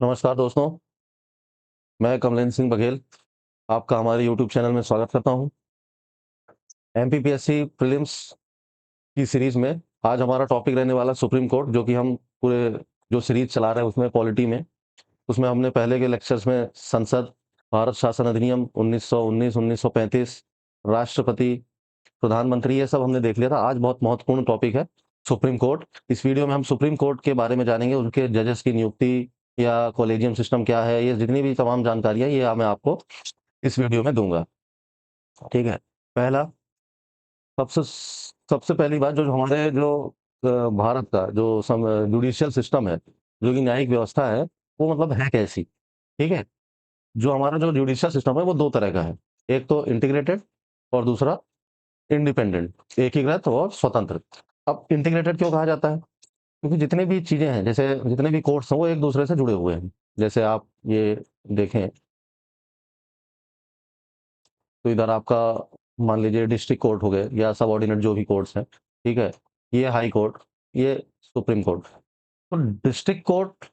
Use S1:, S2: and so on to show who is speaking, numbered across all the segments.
S1: नमस्कार दोस्तों, मैं कमलेंद्र सिंह बघेल आपका हमारे यूट्यूब चैनल में स्वागत करता हूं। एमपीपीएससी प्रीलिम्स की सीरीज में आज हमारा टॉपिक रहने वाला सुप्रीम कोर्ट, जो कि हम पूरे जो सीरीज चला रहे हैं उसमें पॉलिटी में, उसमें हमने पहले के लेक्चर्स में संसद, भारत शासन अधिनियम 1919, 1935, राष्ट्रपति, प्रधानमंत्री, ये सब हमने देख लिया था। आज बहुत महत्वपूर्ण टॉपिक है सुप्रीम कोर्ट। इस वीडियो में हम सुप्रीम कोर्ट के बारे में जानेंगे, उनके जजेस की नियुक्ति या कॉलेजियम सिस्टम क्या है, ये जितनी भी तमाम जानकारियां ये मैं आपको इस वीडियो में दूंगा। ठीक है। पहला, सबसे सबसे पहली बात, जो हमारे जो भारत का जो जुडिशियल सिस्टम है, जो कि न्यायिक व्यवस्था है, वो मतलब है कैसी। ठीक है। जो हमारा जो जुडिशियल सिस्टम है वो दो तरह का है। एक तो इंटीग्रेटेड और दूसरा इंडिपेंडेंट, एकीकृत और स्वतंत्र। अब इंटीग्रेटेड क्यों कहा जाता है? क्योंकि जितने भी चीजें हैं, जैसे जितने भी कोर्ट्स हैं वो एक दूसरे से जुड़े हुए हैं। जैसे आप ये देखें तो इधर आपका मान लीजिए डिस्ट्रिक्ट कोर्ट हो गए या सबऑर्डिनेट जो भी कोर्ट्स हैं, ठीक है, ये हाई कोर्ट, ये सुप्रीम कोर्ट। तो डिस्ट्रिक्ट कोर्ट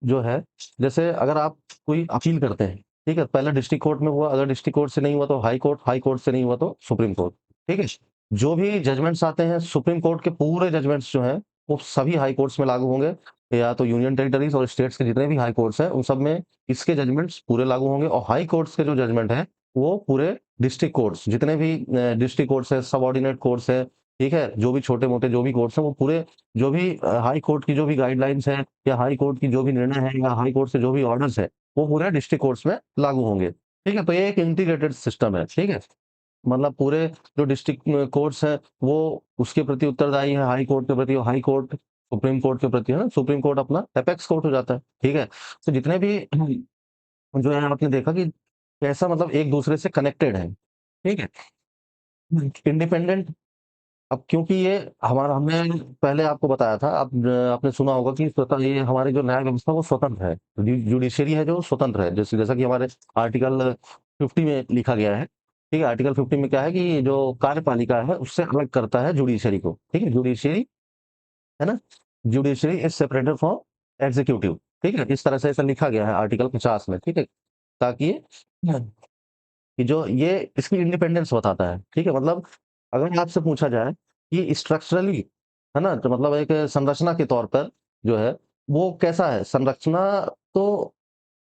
S1: जो है, जैसे अगर आप कोई अपील करते हैं, ठीक है, पहले डिस्ट्रिक्ट कोर्ट में हुआ, अगर डिस्ट्रिक्ट कोर्ट से नहीं हुआ तो हाई कोर्ट से नहीं हुआ तो सुप्रीम कोर्ट। ठीक है। जो भी जजमेंट्स आते हैं सुप्रीम कोर्ट के, पूरे जजमेंट्स जो हैं वो सभी हाई कोर्ट्स में लागू होंगे, या तो यूनियन टेरिटरीज और स्टेट्स के जितने भी हाई कोर्ट्स हैं उन सब में इसके जजमेंट्स पूरे लागू होंगे। और हाई कोर्ट्स के जो जजमेंट है वो पूरे डिस्ट्रिक्ट कोर्ट्स, जितने भी डिस्ट्रिक्ट कोर्ट्स है, सबऑर्डिनेट कोर्ट्स है, ठीक है, जो भी छोटे मोटे जो भी कोर्ट्स हैं वो पूरे, जो भी हाई कोर्ट की जो भी गाइडलाइंस है या हाई कोर्ट की जो भी निर्णय है या हाई कोर्ट से जो भी ऑर्डर्स है वो पूरे डिस्ट्रिक्ट कोर्ट्स में लागू होंगे। ठीक है। तो ये एक इंटीग्रेटेड सिस्टम है। ठीक है। मतलब पूरे जो डिस्ट्रिक्ट कोर्ट्स हैं वो उसके प्रति उत्तरदायी है हाई कोर्ट के प्रति, और हाई कोर्ट सुप्रीम कोर्ट के प्रति है ना, सुप्रीम कोर्ट अपना एपेक्स कोर्ट हो जाता है। ठीक है। तो जितने भी जो है आपने देखा कि कैसा मतलब एक दूसरे से कनेक्टेड है। ठीक है। इंडिपेंडेंट, अब क्योंकि ये हमारा, हमने पहले आपको बताया था, आपने सुना होगा कि स्वतः ये हमारी जो न्याय व्यवस्था वो स्वतंत्र है, जुडिशरी है जो स्वतंत्र है, जैसे जैसा कि हमारे आर्टिकल 50 में लिखा गया है। ठीक है। आर्टिकल 50 में क्या है कि जो कार्यपालिका है उससे अलग करता है जुडिशरी को। ठीक है। जुडिशरी है ना, judiciary is separated from executive. ठीक है। इस तरह से ऐसा लिखा गया है आर्टिकल 50 में। ठीक है। ताकि कि जो ये इसकी इंडिपेंडेंस बताता है। ठीक है। मतलब अगर आपसे पूछा जाए कि स्ट्रक्चरली, है ना, तो मतलब एक संरचना के तौर पर जो है वो कैसा है, संरचना तो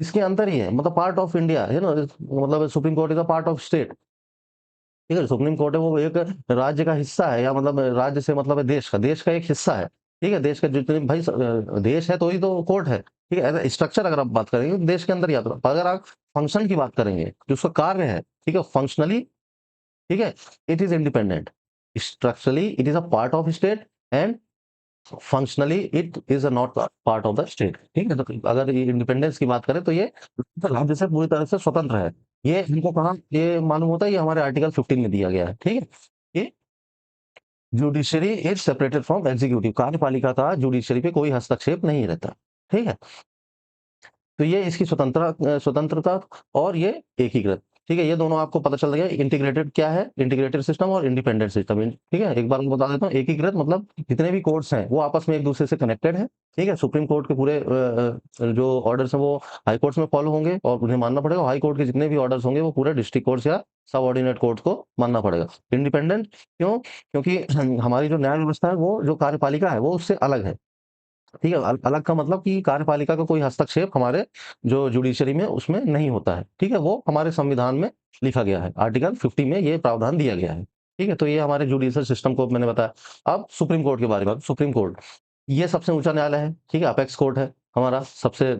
S1: इसके अंदर ही है, मतलब पार्ट ऑफ इंडिया है ना, मतलब supreme court is a part of state. ठीक है। सुप्रीम कोर्ट है वो एक राज्य का हिस्सा है, या मतलब राज्य से मतलब है देश का एक हिस्सा है। ठीक है। देश का जितने भाई देश है तो ही तो कोर्ट है। ठीक है। एज स्ट्रक्चर अगर आप बात करेंगे तो देश के अंदर ही आता है। अगर आप फंक्शन की बात करेंगे जो उसका कार्य है, ठीक है, फंक्शनली, ठीक है, it is independent. Structurally it is a part of state, and functionally it is a not part of the state. ठीक है। तो अगर ये इंडिपेंडेंस की बात करें तो ये राज्य से पूरी तरह से स्वतंत्र है। ये इनको कहा, ये मालूम होता है, ये हमारे आर्टिकल 15 में दिया गया है। ठीक है। ये judiciary is separated from executive, कार्यपालिका का जुडिशरी पे कोई हस्तक्षेप नहीं रहता। ठीक है। तो ये इसकी स्वतंत्रता और ये एकीकृत। ठीक है। ये दोनों आपको पता चल गया। इंटीग्रेटेड क्या है, इंटीग्रेटेड सिस्टम और इंडिपेंडेंट सिस्टम। ठीक है। एक बार मैं बता देता हूँ, एकीकृत मतलब जितने भी कोर्ट्स हैं वो आपस में एक दूसरे से कनेक्टेड है। ठीक है। सुप्रीम कोर्ट के पूरे जो ऑर्डर्स हैं वो हाई कोर्ट्स में फॉलो होंगे और उन्हें मानना पड़ेगा। हाई कोर्ट के जितने भी ऑर्डर्स होंगे वो पूरे डिस्ट्रिक्ट कोर्ट्स या सब ऑर्डिनेट कोर्ट को मानना पड़ेगा। इंडिपेंडेंट क्यों? क्योंकि हमारी जो न्याय व्यवस्था है वो जो कार्यपालिका है वो उससे अलग है। ठीक है। अलग का मतलब कि कार्यपालिका का कोई हस्तक्षेप हमारे जो जुडिशरी में उसमें नहीं होता है। ठीक है। वो हमारे संविधान में लिखा गया है, आर्टिकल 50 में ये प्रावधान दिया गया है। ठीक है। तो ये हमारे जुडिशियल सिस्टम को मैंने बताया। अब सुप्रीम कोर्ट के बारे में, सुप्रीम कोर्ट ये सबसे ऊंचा न्यायालय है। ठीक है। अपेक्स कोर्ट है हमारा, सबसे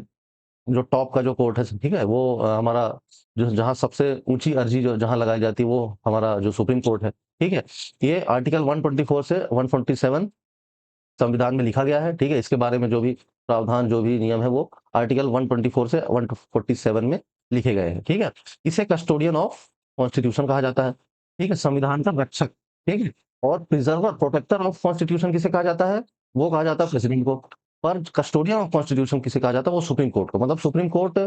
S1: जो टॉप का जो कोर्ट है। ठीक है। वो हमारा जो जहाँ सबसे ऊंची अर्जी जो जहाँ लगाई जाती है वो हमारा जो सुप्रीम कोर्ट है। ठीक है। ये आर्टिकल 124 से 147 संविधान में लिखा गया है। ठीक है। इसके बारे में जो भी प्रावधान, जो भी नियम है वो आर्टिकल 124 से 147 में लिखे गए हैं। ठीक है। इसे कस्टोडियन ऑफ कॉन्स्टिट्यूशन कहा जाता है। ठीक है। संविधान का रक्षक। ठीक है। और प्रिजर्वर, प्रोटेक्टर ऑफ कॉन्स्टिट्यूशन किसे कहा जाता है? वो कहा जाता है प्रेसिडेंट को। पर कस्टोडियन ऑफ कॉन्स्टिट्यूशन किसे कहा जाता है? वो सुप्रीम कोर्ट को। मतलब सुप्रीम कोर्ट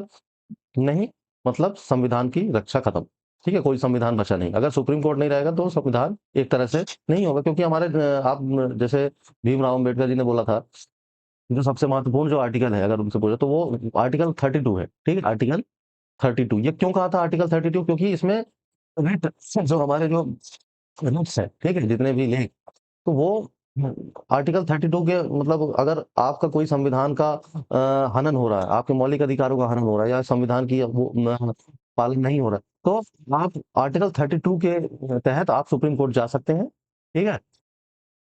S1: नहीं, मतलब संविधान की रक्षा खत्म। ठीक है। कोई संविधान बचा नहीं। अगर सुप्रीम कोर्ट नहीं रहेगा तो संविधान एक तरह से नहीं होगा, क्योंकि हमारे आप जैसे भीमराव अम्बेडकर जी ने बोला था जो सबसे महत्वपूर्ण जो आर्टिकल है अगर उनसे पूछो तो वो आर्टिकल 32 है, ठीक है? आर्टिकल 32 ये क्यों कहा था आर्टिकल 32 क्योंकि इसमें रिट जो हमारे जो रिट्स है, ठीक है? जितने भी लेख तो वो आर्टिकल 32 के मतलब अगर आपका कोई संविधान का हनन हो रहा है, आपके मौलिक अधिकारों का हनन हो रहा है या संविधान की वो पालन नहीं हो रहा है, तो आप आर्टिकल 32 के तहत आप सुप्रीम कोर्ट जा सकते हैं, ठीक है?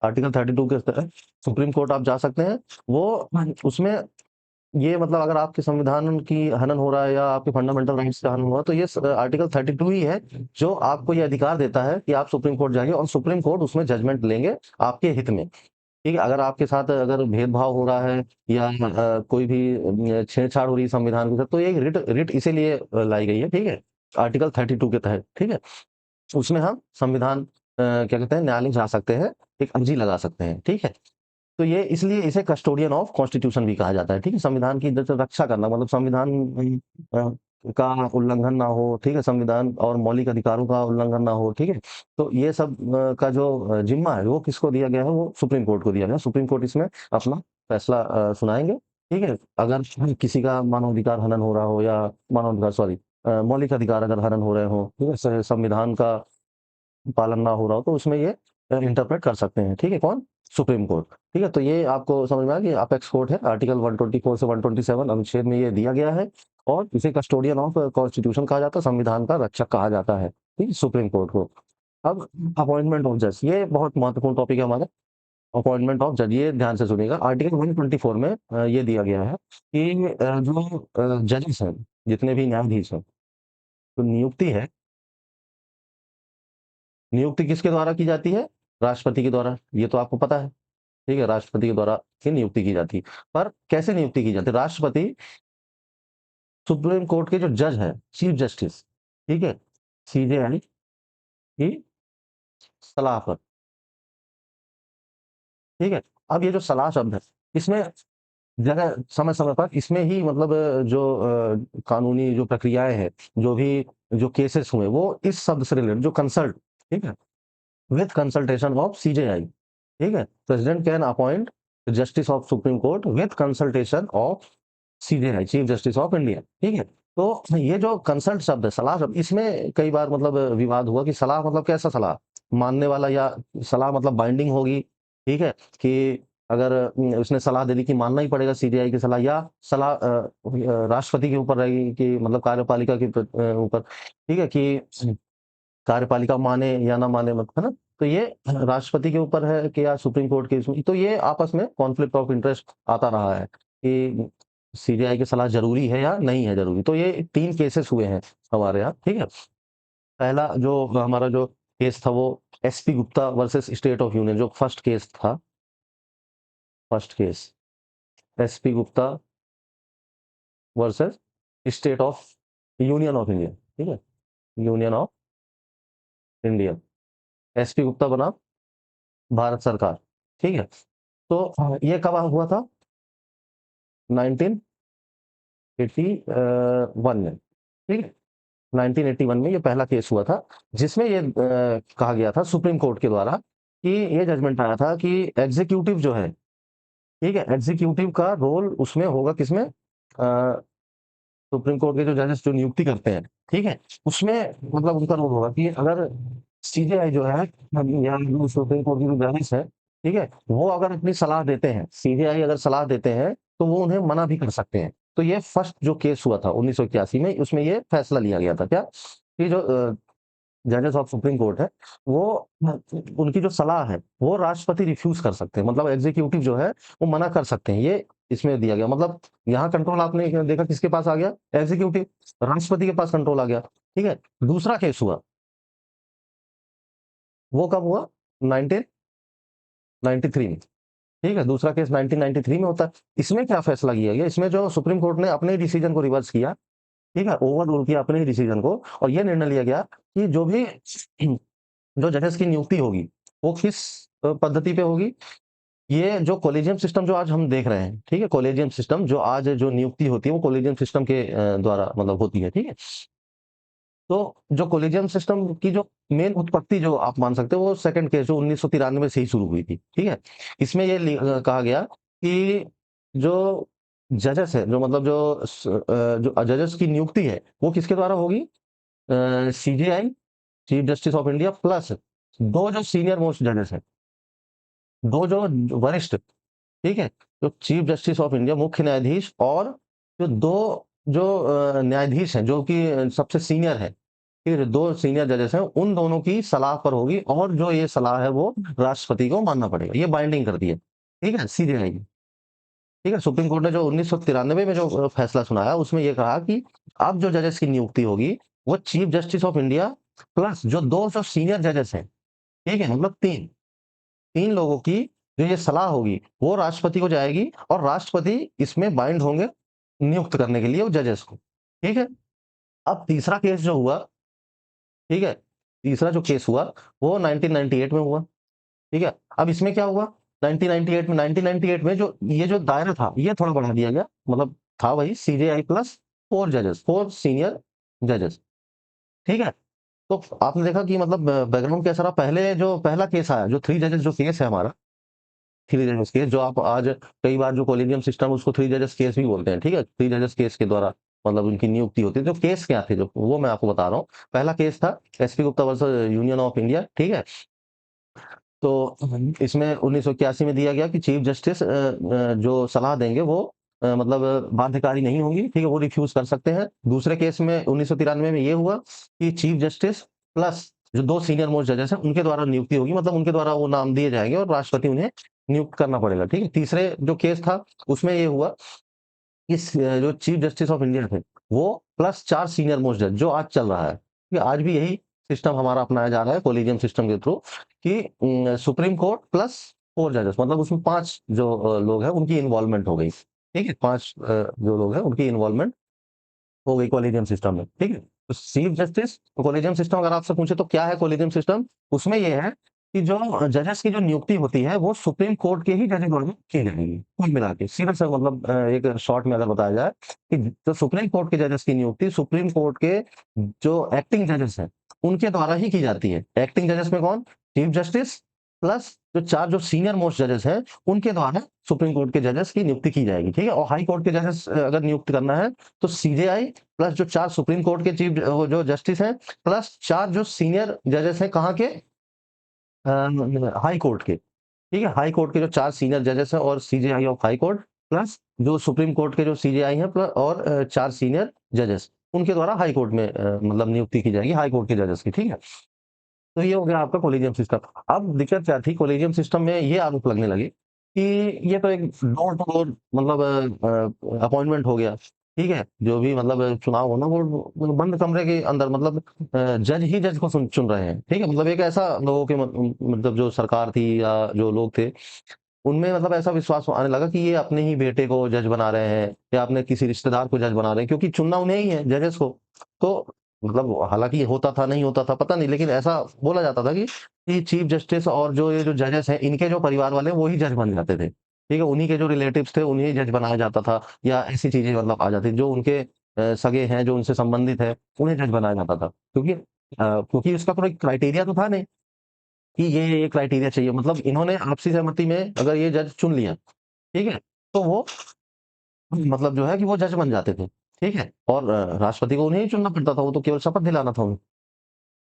S1: आर्टिकल 32 के तहत सुप्रीम कोर्ट आप जा सकते हैं। वो उसमें ये मतलब अगर आपके संविधान की हनन हो रहा है या आपके फंडामेंटल राइट्स का हनन हो रहा है तो ये आर्टिकल 32 ही है जो आपको ये अधिकार देता है कि आप सुप्रीम कोर्ट जाइए और सुप्रीम कोर्ट उसमें जजमेंट लेंगे आपके हित में, ठीक है? अगर आपके साथ अगर भेदभाव हो रहा है या कोई भी छेड़छाड़ हो रही है संविधान के साथ तो ये रिट रिट इसीलिए लाई गई है, ठीक है? आर्टिकल 32 के तहत, ठीक है? उसमें हम संविधान क्या कहते हैं न्यायालय जा सकते हैं, एक अर्जी लगा सकते हैं, ठीक है? तो ये इसलिए इसे कस्टोडियन ऑफ कॉन्स्टिट्यूशन भी कहा जाता है, ठीक है? संविधान की जैसे रक्षा करना मतलब संविधान का उल्लंघन ना हो, ठीक है? संविधान और मौलिक अधिकारों का उल्लंघन ना हो, ठीक है? तो ये सब का जो जिम्मा है वो किसको दिया गया है? वो सुप्रीम कोर्ट को दिया गया है। सुप्रीम कोर्ट इसमें अपना फैसला सुनाएँगे, ठीक है? अगर किसी का मानवाधिकार हनन हो रहा हो या मानवाधिकार सॉरी मौलिक अधिकार अगर हनन हो रहे हों, ठीक है? संविधान का पालन ना हो रहा हो तो उसमें ये इंटरप्रेट कर सकते हैं, ठीक है? कौन? सुप्रीम कोर्ट, ठीक है? तो ये आपको समझ में आया कि अपेक्स कोर्ट है, आर्टिकल 124 से 127 अनुच्छेद में ये दिया गया है और इसे कस्टोडियन ऑफ कॉन्स्टिट्यूशन कहा जाता है, संविधान का रक्षक कहा जाता है, ठीक है? सुप्रीम कोर्ट को। अब अपॉइंटमेंट ऑफ जज ये बहुत महत्वपूर्ण टॉपिक है हमारा, अपॉइंटमेंट ऑफ जज ये ध्यान से सुनिएगा। आर्टिकल 124 में ये दिया गया है कि जो जजेस हैं, जितने भी न्यायाधीश हैं, तो नियुक्ति किसके द्वारा की जाती है? राष्ट्रपति के द्वारा, ये तो आपको पता है, ठीक है? राष्ट्रपति के द्वारा ही नियुक्ति की जाती है। पर कैसे नियुक्ति की जाती है? राष्ट्रपति सुप्रीम कोर्ट के जो जज हैं, चीफ जस्टिस, ठीक है? सीजेआई की सलाह पर, ठीक है? अब ये जो सलाह शब्द है, इसमें जगह समय-समय पर इसमें ही मतलब जो कानूनी जो प्रक्रियाएँ हैं, जो भी जो केसेस हुए, वो इस शब्द से रिलेटेड जो कंसल्ट, ठीक है? विथ कंसल्टेशन ऑफ सीजेआई, ठीक है? President can appoint justice of supreme court with consultation of CJI, chief justice of India, ठीक है? तो ये जो कंसल्ट शब्द है, सलाह शब्द, इसमें कई बार मतलब विवाद हुआ कि सलाह मतलब कैसा सलाह? मानने वाला या सलाह मतलब बाइंडिंग होगी, ठीक है? कि अगर उसने सलाह दे दी कि मानना ही पड़ेगा सीजेआई की सलाह या सलाह राष्ट्रपति के ऊपर रहेगी कि मतलब कार्यपालिका के ऊपर, ठीक है? कि कार्यपालिका माने या ना माने मत है ना? तो ये राष्ट्रपति के ऊपर है कि या सुप्रीम कोर्ट के इसमें तो ये आपस में कॉन्फ्लिक्ट ऑफ इंटरेस्ट आता रहा है कि सीबीआई की सलाह ज़रूरी है या नहीं है ज़रूरी। तो ये 3 केसेस हुए हैं हमारे यहाँ, ठीक है? पहला जो हमारा जो केस था वो SP Gupta versus state of union जो फर्स्ट केस था, first case SP Gupta versus state of union of India, ठीक है? Union of India. SP Gupta बनाम भारत सरकार, ठीक है? तो ये कब हुआ था? 1981 में, ठीक है? 1981 में ये पहला केस हुआ था, जिसमें ये कहा गया था सुप्रीम कोर्ट के द्वारा कि ये जजमेंट आया था कि एग्ज़ीक्यूटिव जो है, ठीक है? एग्ज़ीक्यूटिव का रोल उसमें होगा किसमें? सुप्रीम कोर्ट के जो जजेस जो नियुक्ति करते हैं, ठीक है? उसमें मतलब उनका रोल होगा कि अगर सीजेआई जो है या जो सुप्रीम कोर्ट की जो जजेस है, ठीक है? वो अगर अपनी सलाह देते हैं, सीजेआई अगर सलाह देते हैं, तो वो उन्हें मना भी कर सकते हैं। तो ये फर्स्ट जो केस हुआ था 1981 में, उसमें ये फैसला लिया गया था क्या? कि जो जजेस ऑफ सुप्रीम कोर्ट है, वो उनकी जो सलाह है, वो राष्ट्रपति रिफ्यूज़ कर सकते हैं। मतलब एग्ज़ीक्यूटिव जो है, वो मना कर सकते हैं। ये इसमें दिया गया मतलब यहाँ कंट्रोल आपने देखा किसके पास आ गया? एग्ज़ीक्यूटिव, राष्ट्रपति के पास कंट्रोल आ गया, ठीक है? दूसरा केस हुआ, वो कब हुआ? 1993 में, ठीक है? दूसरा केस 1993 में होता है। इसमें क्या फैसला किया गया? इसमें जो सुप्रीम कोर्ट ने अपने ही डिसीज़न को रिवर्स किया, ठीक है? ओवर रूल किया अपने ही डिसीज़न को और ये निर्णय लिया गया कि जो भी जो जजेस की नियुक्ति होगी, वो किस पद्धति पे होगी? ये जो कॉलेजियम सिस्टम जो आज हम देख रहे हैं, ठीक है? कॉलेजियम सिस्टम जो आज जो नियुक्ति होती है, वो कॉलेजियम सिस्टम के द्वारा मतलब होती है, ठीक है? तो जो कॉलेजियम सिस्टम की जो मेन उत्पत्ति जो आप मान सकते हो, वो सेकंड केस जो 1993 से ही शुरू हुई थी, ठीक है? इसमें ये कहा गया कि जो जजेस है, जो मतलब जो जजेस की नियुक्ति है वो किसके द्वारा होगी? CJI, chief justice of India, plus दो जो सीनियर मोस्ट जजेस हैं, दो जो वरिष्ठ, ठीक है, तो चीफ जस्टिस ऑफ इंडिया मुख्य न्यायाधीश, और जो दो जो न्यायाधीश हैं जो कि सबसे सीनियर है, ठीक है, जो दो सीनियर जजेस हैं उन दोनों की सलाह पर होगी, और जो ये सलाह है वो राष्ट्रपति को मानना पड़ेगा, ये बाइंडिंग करती है, ठीक है, सीजेआई। ठीक है, सुप्रीम कोर्ट ने जो 1993 में जो फैसला सुनाया उसमें ये कहा कि अब जो जजेस की नियुक्ति होगी वो chief justice of India plus जो दो जो सीनियर जजेस हैं, ठीक है, मतलब तीन तीन लोगों की जो ये सलाह होगी वो राष्ट्रपति को जाएगी, और राष्ट्रपति इसमें बाइंड होंगे नियुक्त करने के लिए वो जजेस को। ठीक है, अब तीसरा केस जो हुआ, ठीक है, तीसरा जो केस हुआ वो 1998 में हुआ। ठीक है, अब इसमें क्या हुआ, 1998 में जो ये जो दायरा था ये थोड़ा बढ़ा दिया गया, मतलब था वही सीजेआई प्लस फोर जजेस, फोर सीनियर जजेस। ठीक है, तो आपने देखा कि मतलब बैकग्राउंड कैसा रहा, पहले जो पहला केस आया जो थ्री जजेस जो केस है हमारा, थ्री जजेस केस जो आप आज कई बार जो कॉलेजियम सिस्टम उसको थ्री जजेस केस भी बोलते हैं, ठीक है, थ्री जजेस केस के द्वारा मतलब उनकी नियुक्ति होती है। जो केस क्या थे जो वो मैं आपको बता रहा हूँ। पहला केस था SP Gupta versus union of India, ठीक है, तो इसमें 1981 में दिया गया कि चीफ जस्टिस जो सलाह देंगे वो मतलब बाध्यकारी नहीं होंगी, ठीक है, वो रिफ्यूज कर सकते हैं। दूसरे केस में 1993 में ये हुआ कि चीफ जस्टिस प्लस जो दो सीनियर मोस्ट जजेस हैं उनके द्वारा नियुक्ति होगी, मतलब उनके द्वारा वो नाम दिए जाएंगे और राष्ट्रपति उन्हें नियुक्त करना पड़ेगा। ठीक है, तीसरे जो केस था उसमें ये हुआ कि जो चीफ जस्टिस ऑफ इंडिया थे वो प्लस चार सीनियर मोस्ट जज जो आज चल रहा है, ठीक है, आज भी यही सिस्टम हमारा अपनाया जा रहा है कोलिजियम सिस्टम के थ्रू, कि सुप्रीम कोर्ट प्लस फोर जजेस, मतलब उसमें पांच जो लोग हैं उनकी इन्वॉल्वमेंट हो गई। ठीक है, पांच जो लोग हैं उनकी इन्वॉल्वमेंट हो गई कोलिजियम सिस्टम में। ठीक है, तो चीफ जस्टिस कोलिजियम सिस्टम अगर आपसे पूछे तो क्या है कोलिजियम सिस्टम, उसमें यह है कि जो जजेस की जो नियुक्ति होती है वो सुप्रीम कोर्ट के ही जजेस द्वारा की जाएगी, कुल मिला के सीधा सा मतलब एक शॉर्ट में अगर बताया जाए कि जो सुप्रीम कोर्ट के जजेस की नियुक्ति सुप्रीम कोर्ट के जो एक्टिंग जजेस हैं उनके द्वारा ही की जाती है। एक्टिंग जजेस में कौन, चीफ जस्टिस प्लस जो चार जो सीनियर मोस्ट जजेस हैं उनके द्वारा सुप्रीम कोर्ट के जजेस की नियुक्ति की जाएगी। ठीक है, और हाई कोर्ट के जजेस अगर नियुक्त करना है तो सीजेआई प्लस जो चार सुप्रीम कोर्ट के चीफ जो जस्टिस हैं प्लस चार जो सीनियर जजेस हैं कहाँ के, हाई कोर्ट के। ठीक है, हाई कोर्ट के जो चार सीनियर जजेस हैं और CJI of high court plus जो सुप्रीम कोर्ट के जो सीजेआई हैं प्लस और चार सीनियर जजेस उनके द्वारा हाई कोर्ट में मतलब नियुक्ति की जाएगी हाई कोर्ट के जजेस की। ठीक है, तो ये हो गया आपका कोलेजियम सिस्टम। अब दिक्कत क्या थी कोलेजियम सिस्टम में, ये आरोप लगने लगे कि ये तो एक डोर टू डोर मतलब अपॉइंटमेंट हो गया। ठीक है, जो भी मतलब चुनाव होना वो बंद कमरे के अंदर मतलब जज ही जज को चुन रहे हैं। ठीक है, मतलब एक ऐसा लोगों के मतलब जो सरकार थी या जो लोग थे उनमें मतलब ऐसा विश्वास आने लगा कि ये अपने ही बेटे को जज बना रहे हैं या अपने किसी रिश्तेदार को जज बना रहे हैं, क्योंकि चुनना उन्हें ही है जजेस को। तो मतलब हालांकि ये होता था नहीं होता था पता नहीं, लेकिन ऐसा बोला जाता था कि चीफ जस्टिस और जो ये जो जजेस हैं इनके जो परिवार वाले हैं वो ही जज बन जाते थे। ठीक है, उन्हीं के जो रिलेटिव्स थे उन्हें जज बनाया जाता था, या ऐसी चीजें मतलब आ जाती जो उनके सगे हैं जो उनसे संबंधित है उन्हें जज बनाया जाता था, क्योंकि उसका कोई क्राइटेरिया तो था नहीं कि ये क्राइटेरिया चाहिए, मतलब इन्होंने आपसी सहमति में अगर ये जज चुन लिया, ठीक है, तो वो मतलब जो है कि वो जज बन जाते थे। ठीक है, और राष्ट्रपति को उन्हें ही चुनना पड़ता था, वो तो केवल शपथ दिलाना था उन्हें।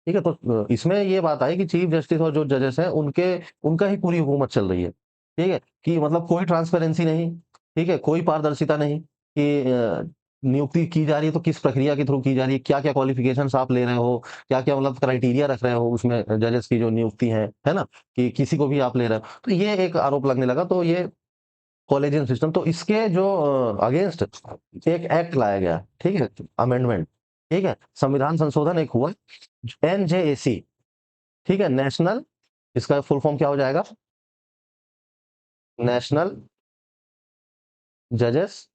S1: ठीक है, तो इसमें ये बात आई कि चीफ जस्टिस और जो जजेस हैं उनके उनका ही पूरी हुकूमत चल रही है। ठीक है, कि मतलब कोई ट्रांसपेरेंसी नहीं, ठीक है, कोई पारदर्शिता नहीं कि नियुक्ति की जा रही है तो किस प्रक्रिया के थ्रू की जा रही है, क्या-क्या क्वालिफिकेशंस आप ले रहे हो, क्या-क्या मतलब क्राइटेरिया रख रहे हो उसमें जजेस की जो नियुक्ति है ना? कि किसी को भी आप ले रहे हो। तो ये एक आरोप लगने लगा, तो ये कॉलेजियम सिस्टम, तो इसके जो अगेंस्ट एक एक्ट लाया गया, ठीक है, अमेंडमेंट, ठीक है, संविधान संशोधन एक हुआ एनजेएसी, ठीक है, नेशनल, इसका फुल फॉर्म क्या हो जाएगा, नेशनल जजेस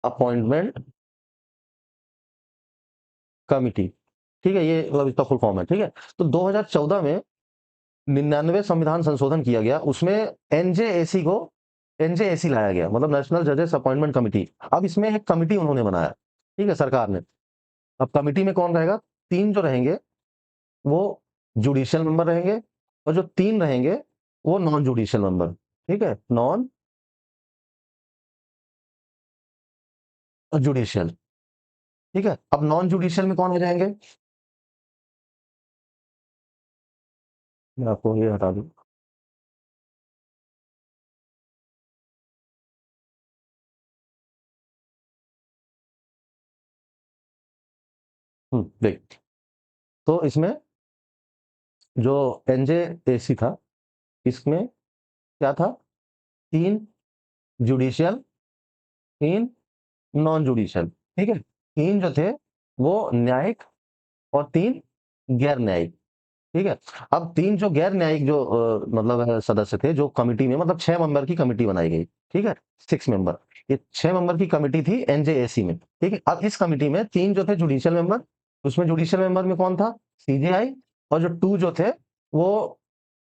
S1: अपॉइंटमेंट कमिटी। ठीक है, ये मतलब इसका फुल फॉर्म है। ठीक है, तो 2014 में 99 संविधान संशोधन किया गया, उसमें एनजेएसी को एनजेएसी लाया गया, मतलब नेशनल जजेस अपॉइंटमेंट कमिटी। अब इसमें एक कमिटी उन्होंने बनाया, ठीक है, सरकार ने। अब कमिटी में कौन रहेगा, तीन जो रहेंगे वो जुडिशियल मेंबर रहेंगे और जो तीन रहेंगे वो नॉन जुडिशियल मेंबर। ठीक है, नॉन जुडिशियल। ठीक है, अब नॉन जुडिशियल में कौन हो जाएंगे? मैं आपको ये हटा दूं। देख, तो इसमें जो एनजेएसी था, इसमें क्या था? 3 जुडिशियल, 3 नॉन जुडिशियल। ठीक है, 3 जो थे वो न्यायिक और 3 गैर न्यायिक। ठीक है, अब 3 जो गैर न्यायिक जो मतलब सदस्य थे जो कमिटी में, मतलब 6 मेंबर की कमिटी बनाई गई। ठीक है, 6 मेंबर, ये 6 मेंबर की कमिटी थी एनजेएसी में। ठीक है, अब इस कमिटी में 3 जो थे जुडिशियल मेंबर, उसमें जुडिशियल मेंबर में कौन था? सीजेआई। और जो 2 जो थे वो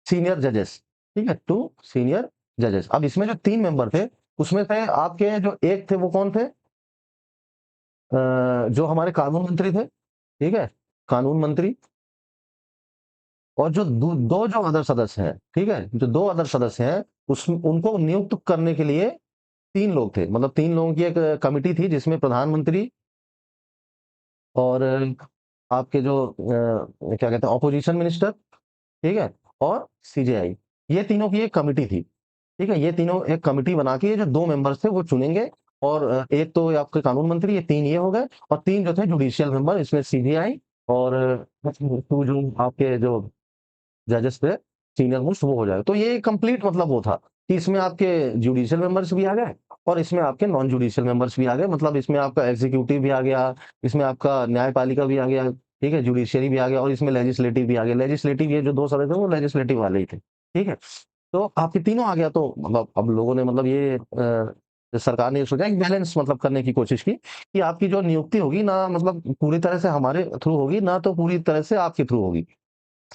S1: सीनियर जजेस। ठीक है, 2 सीनियर जजेस। अब इसमें जो 3 मेंबर थे, उसमें थे आपके जो एक थे वो कौन थे? जो हमारे कानून मंत्री थे। ठीक है, कानून मंत्री। और जो दो जो अदर सदस्य हैं, ठीक है, जो 2 अदर सदस्य हैं, उस उनको नियुक्त करने के लिए 3 लोग थे, मतलब 3 लोगों की एक कमिटी थी जिसमें प्रधानमंत्री और आपके जो क्या कहते हैं ऑपोजिशन मिनिस्टर, ठीक है, और सीजेआई, ये तीनों की एक कमिटी थी। ठीक है, ये तीनों एक कमिटी बना के ये जो 2 मेंबर्स थे वो चुनेंगे। और एक तो आपके कानून मंत्री, ये 3 ये हो गए, और 3 जो थे जुडिशियल मेंबर, इसमें सीजेआई और 2 जो आपके जो जजेस थे सीनियर मोस्ट, वो हो जाएगा। तो ये कंप्लीट मतलब वो था कि इसमें आपके जुडिशियल मेंबर्स भी आ गए और इसमें आपके नॉन जुडिशियल मेंबर्स भी आ गए, मतलब इसमें आपका एग्जीक्यूटिव भी आ गया, इसमें आपका न्यायपालिका भी आ गया, ठीक है, जुडिशियरी भी आ गया, और इसमें लेजिस्लेटिव भी आ गया। लेजिस्लेटिव ये जो 2 सदस्य थे वो लेजिस्लेटिव वाले ही थे। ठीक है, तो आपके तीनों आ गया, तो मतलब अब लोगों ने मतलब ये सरकार ने ये सोचा कि बैलेंस मतलब करने की कोशिश की कि आपकी जो नियुक्ति होगी ना, मतलब पूरी तरह से हमारे थ्रू होगी, ना तो पूरी तरह से आपके थ्रू होगी,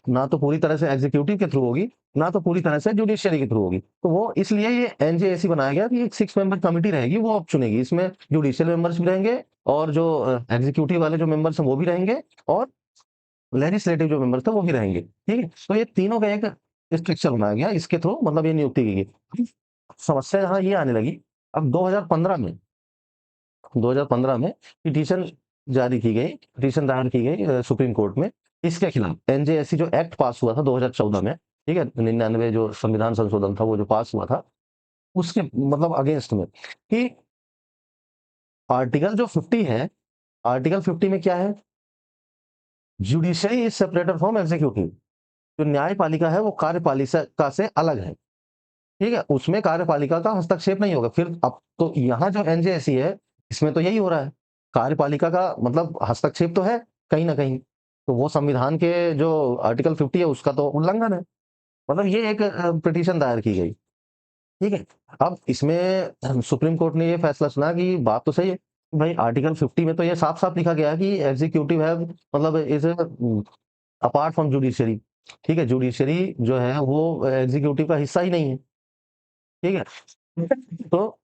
S1: ना तो पूरी तरह से एग्जीक्यूटिव के थ्रू होगी, ना तो पूरी तरह से जुडिशियरी के थ्रू होगी। तो वो इसलिए ये एनजेएसी बनाया गया कि एक 6 मेंबर कमिटी रहेगी, वो अब चुनेगी। इसमें जुडिशियल मेंबर्स भी रहेंगे और जो एग्जीक्यूटिव वाले जो मेंबर्स हैं वो भी रहेंगे, और लेजिस्लेटिव जो मेंबर्स थे वो भी रहेंगे। ठीक है, तो ये तीनों का एक स्ट्रक्चर बनाया गया, इसके थ्रू मतलब ये नियुक्ति की गई। समस्या यहाँ ये आने लगी, अब 2015 में पिटीशन जारी की गई, पिटीशन दायर की गई सुप्रीम कोर्ट में, इसके खिलाफ एनजेएससी जो एक्ट पास हुआ था 2014 में, ठीक है, 99 जो संविधान संशोधन था वो जो पास हुआ था, उसके मतलब अगेंस्ट में, कि आर्टिकल जो 50 है, आर्टिकल 50 में क्या है? Judiciary is separated from executive. जो न्यायपालिका है वो कार्यपालिका से अलग है। ठीक है, उसमें कार्यपालिका का हस्तक्षेप नहीं होगा। फिर अब तो यहाँ जो एनजेएसी है, इसमें तो यही हो रहा है, कार्यपालिका का मतलब हस्तक्षेप तो है कहीं ना कहीं, तो वो संविधान के जो आर्टिकल 50 है उसका तो उल्लंघन है। मतलब ये एक पिटीशन दायर की गई। ठीक है, अब इसमें सुप्रीम कोर्ट ने ये फैसला सुना कि बात तो सही है, भाई आर्टिकल 50 में तो ये साफ साफ लिखा गया है कि एग्जीक्यूटिव है, मतलब इज अपार्ट फ्रॉम जुडिशरी। ठीक है, जुडिशरी जो है वो एग्जीक्यूटिव का हिस्सा ही नहीं है। ठीक है, तो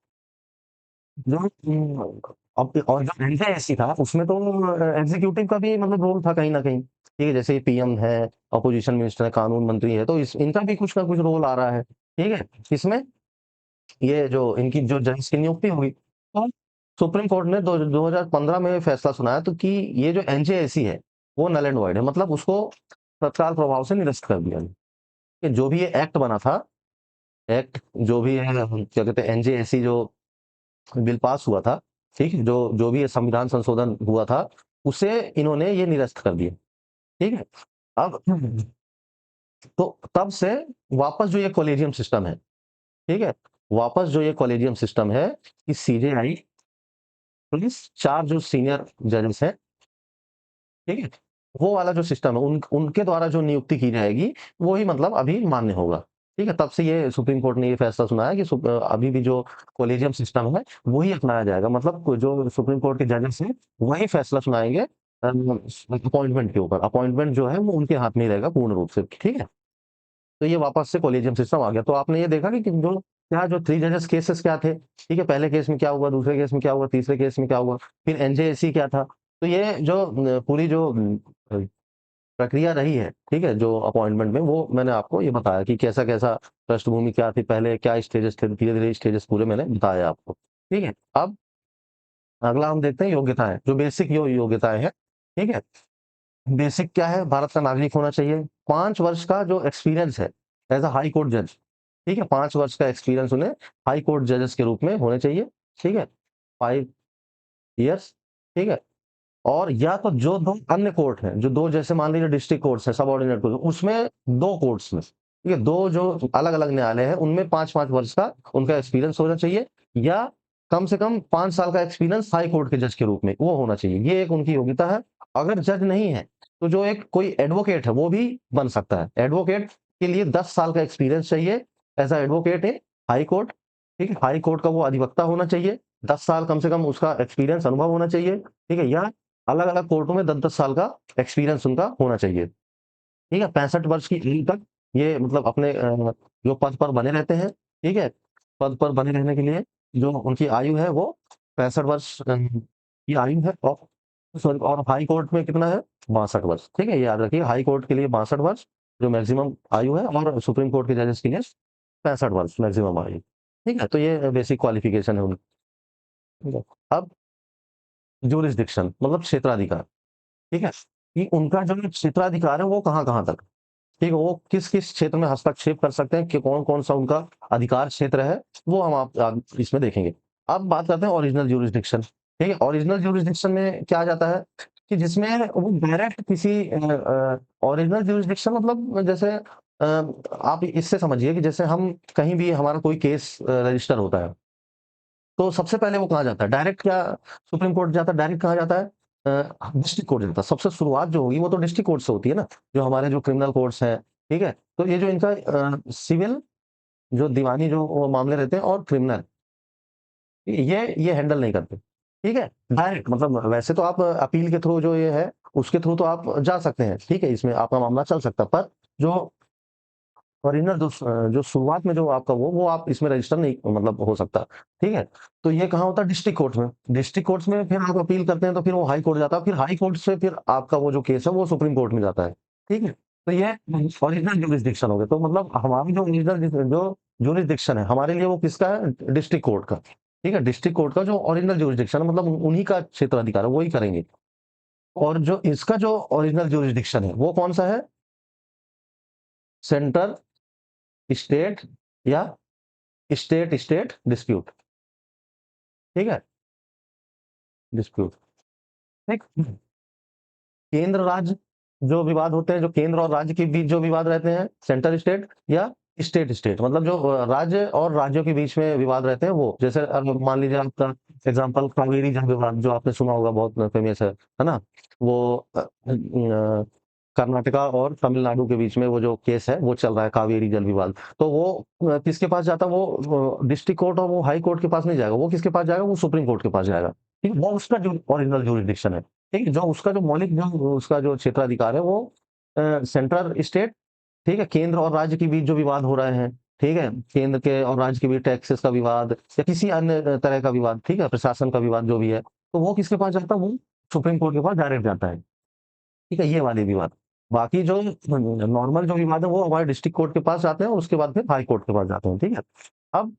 S1: जो अब और जो एनजेएससी था उसमें तो एग्जीक्यूटिव का भी मतलब रोल था कहीं ना कहीं। ठीक है, जैसे पीएम है, अपोजिशन मिनिस्टर है, कानून मंत्री है, तो इस इनका भी कुछ ना कुछ रोल आ रहा है। ठीक है, इसमें ये जो इनकी जो जज की नियुक्ति हुई, तो सुप्रीम कोर्ट ने 2015 में फैसला सुनाया तो कि ये जो एनजेएसी है वो नल एंड वॉइड है, मतलब उसको तत्काल प्रभाव से निरस्त कर दिया। कि जो भी ये एक्ट बना था, एक्ट जो भी है, क्या कहते हैं, एनजेएसी जो बिल पास हुआ था, ठीक है, जो जो भी ये संविधान संशोधन हुआ था, उसे इन्होंने ये निरस्त कर दिया। ठीक है, अब तो तब से वापस जो ये कॉलेजियम सिस्टम है, ठीक है, वापस जो ये कॉलेजियम सिस्टम है कि सीजेआई प्लस 4 जो सीनियर जजेस हैं, ठीक है, वो वाला जो सिस्टम है, उनके द्वारा जो नियुक्ति की जाएगी वो ही मतलब अभी मान्य होगा। ठीक है, तब से ये सुप्रीम कोर्ट ने ये फैसला सुनाया कि अभी भी जो कॉलेजियम सिस्टम है वही अपनाया जाएगा, मतलब जो सुप्रीम कोर्ट के जजेस हैं वही फैसला सुनाएंगे अपॉइंटमेंट के ऊपर। अपॉइंटमेंट जो है वो उनके हाथ में ही रहेगा पूर्ण रूप से। ठीक है, तो ये वापस से कॉलेजियम सिस्टम आ गया। तो आपने ये देखा कि जो क्या जो 3 जजेस केसेस क्या थे, ठीक है, पहले केस में क्या हुआ, दूसरे केस में क्या हुआ, तीसरे केस में क्या हुआ, फिर एनजेएसी क्या था। तो ये जो पूरी जो प्रक्रिया रही है, ठीक है, जो अपॉइंटमेंट में, वो मैंने आपको ये बताया कि कैसा-कैसा पृष्ठभूमि क्या थी, पहले क्या स्टेजेस थे, धीरे-धीरे स्टेजेस पूरे मैंने बताए आपको, ठीक है। अब अगला हम देखते हैं योग्यताएँ, जो बेसिक योग्यताएँ हैं, ठीक है। बेसिक क्या है, भारत का नागरिक होना चाहिए, 5 वर्ष का जो एक्सपीरियंस है एज़ अ हाई कोर्ट जज, ठीक है, 5 वर्ष का एक्सपीरियंस उन्हें हाई कोर्ट जजेस के रूप में होने चाहिए, ठीक है, 5 ईयर्स, ठीक है। और या तो जो 2 अन्य कोर्ट हैं, जो 2 जैसे मान लीजिए डिस्ट्रिक्ट कोर्ट्स हैं, सबऑर्डिनेट कोर्ट, उसमें 2 कोर्ट्स में, ठीक है, 2 जो अलग-अलग न्यायालय हैं, उनमें 5-5 वर्ष का उनका एक्सपीरियंस होना चाहिए, या कम से कम 5 साल का एक्सपीरियंस हाई कोर्ट के जज के रूप में, वो होना चाहिए। ये एक उनकी योग्यता है। अगर जज नहीं है, तो जो एक कोई एडवोकेट है, वो भी बन सकता है। एडवोकेट के लिए 10 साल का एक्सपीरियंस चाहिए as a advocate in high court, ठीक है? हाई कोर्ट का वो अधिवक्ता होना चाहिए, 10 साल कम से कम उसका एक्सपीरियंस अनुभव होना चाहिए, ठीक है? या अलग-अलग कोर्टों में 10-10 साल का एक्सपीरियंस उनका होना चाहिए, ठीक है? 65 वर्ष की आयु तक ये मतलब अपने जो पद पर बने रहते हैं, ठीक है? पद पर बने रहने के लिए जो उनकी आयु है वो 65 वर्ष की आयु है, और सॉरी, और हाई कोर्ट में कितना है? 62 वर्ष, ठीक है? ये याद रखिए, हाई कोर्ट के लिए 62 वर्ष जो मैक्सिमम आयु है, और सुप्रीम कोर्ट के जजेस के लिए 65 वर्ष मैक्सिमम आयु, ठीक है? तो ये बेसिक क्वालिफिकेशन है उनकी, ठीक है? अब ज्यूरिसडिक्शन मतलब क्षेत्राधिकार, ठीक है? कि उनका जो क्षेत्राधिकार है वो कहाँ-कहाँ तक, ठीक है? वो किस-किस क्षेत्र में हस्तक्षेप कर सकते हैं, कि कौन-कौन सा उनका अधिकार क्षेत्र है, वो हम आप इसमें देखेंगे। अब बात करते हैं ओरिजिनल ज्यूरिसडिक्शन, ठीक है? ओरिजिनल ज्यूरिसडिक्शन में क्या आ जाता है कि जिसमें वो डायरेक्ट किसी ओरिजिनल ज्यूरिसडिक्शन मतलब जैसे आप इससे समझिए कि जैसे हम कहीं भी हमारा कोई केस रजिस्टर होता है, तो सबसे पहले वो कहाँ जाता है? डायरेक्ट क्या सुप्रीम कोर्ट जाता है? डायरेक्ट कहाँ जाता है? डिस्ट्रिक्ट कोर्ट जाता है। सबसे शुरुआत जो होगी वो तो डिस्ट्रिक्ट कोर्ट से होती है ना, जो हमारे जो क्रिमिनल कोर्ट्स हैं, ठीक है? तो ये जो इनका सिविल जो दीवानी जो वो मामले रहते हैं और क्रिमिनल, ये हैंडल नहीं करते, ठीक है? डायरेक्ट मतलब वैसे तो आप अपील के थ्रू जो ये है, उसके थ्रू तो आप जा सकते हैं, ठीक है? इसमें आपका मामला चल सकता है, पर जो ओरिजिनल जो शुरुआत में जो आपका वो आप इसमें रजिस्टर नहीं मतलब हो सकता, ठीक है? तो ये कहाँ होता है? डिस्ट्रिक्ट कोर्ट में। डिस्ट्रिक्ट कोर्ट्स में फिर आप अपील करते हैं तो फिर वो हाई कोर्ट जाता है, फिर हाई कोर्ट से फिर आपका वो जो केस है वो सुप्रीम कोर्ट में जाता है, ठीक है? तो ये ओरिजिनल ज्यूरिसडिक्शन हो गया। तो मतलब हमारी जो ओरिजिनल जो ज्यूरिसडिक्शन है, हमारे लिए वो किसका है? डिस्ट्रिक्ट कोर्ट का, ठीक है? डिस्ट्रिक्ट कोर्ट का जो ओरिजिनल ज्यूरिसडिक्शन है मतलब उन्हीं का क्षेत्राधिकार है, वो ही करेंगे। और जो इसका जो ओरिजिनल ज्यूरिसडिक्शन है, वो कौन-सा है? सेंटर, स्टेट या स्टेट-स्टेट डिस्प्यूट, ठीक है? डिस्प्यूट, ठीक? केंद्र राज्य जो विवाद होते हैं, जो केंद्र और राज्य के बीच जो विवाद रहते हैं, सेंटर स्टेट या स्टेट स्टेट मतलब जो राज्य और राज्यों के बीच में विवाद रहते हैं वो। जैसे मान लीजिए आपका एग्ज़ाम्पल कावेरी जल विवाद जो आपने सुना होगा, बहुत फ़ेमस है ना? वो कर्नाटका और तमिलनाडु के बीच में वो जो केस है, वो चल रहा है कावेरी जल विवाद। तो वो किसके पास जाता है? वो डिस्ट्रिक्ट कोर्ट और वो हाई कोर्ट के पास नहीं जाएगा, वो किसके पास जाएगा? वो सुप्रीम कोर्ट के पास जाएगा, ठीक है? वो उसका जो ओरिजिनल ज्यूरिसडिक्शन है, ठीक है? जो उसका जो मौलिक जो उसका जो क्षेत्राधिकार है वो सेंट्रल स्टेट, ठीक है? केंद्र और राज्य के बीच जो विवाद हो रहे हैं, ठीक है? केंद्र के और राज्य के बीच टैक्सेस का विवाद या किसी अन्य तरह का विवाद, ठीक है? प्रशासन का विवाद जो भी है, तो वो किसके पास जाता है? वो सुप्रीम कोर्ट के पास डायरेक्ट जाता है, ठीक है? ये वाले विवाद। बाकी जो नॉर्मल जो विवाद है वो हमारे डिस्ट्रिक्ट कोर्ट के पास जाते हैं और उसके बाद फिर हाई कोर्ट के पास जाते हैं, ठीक है? अब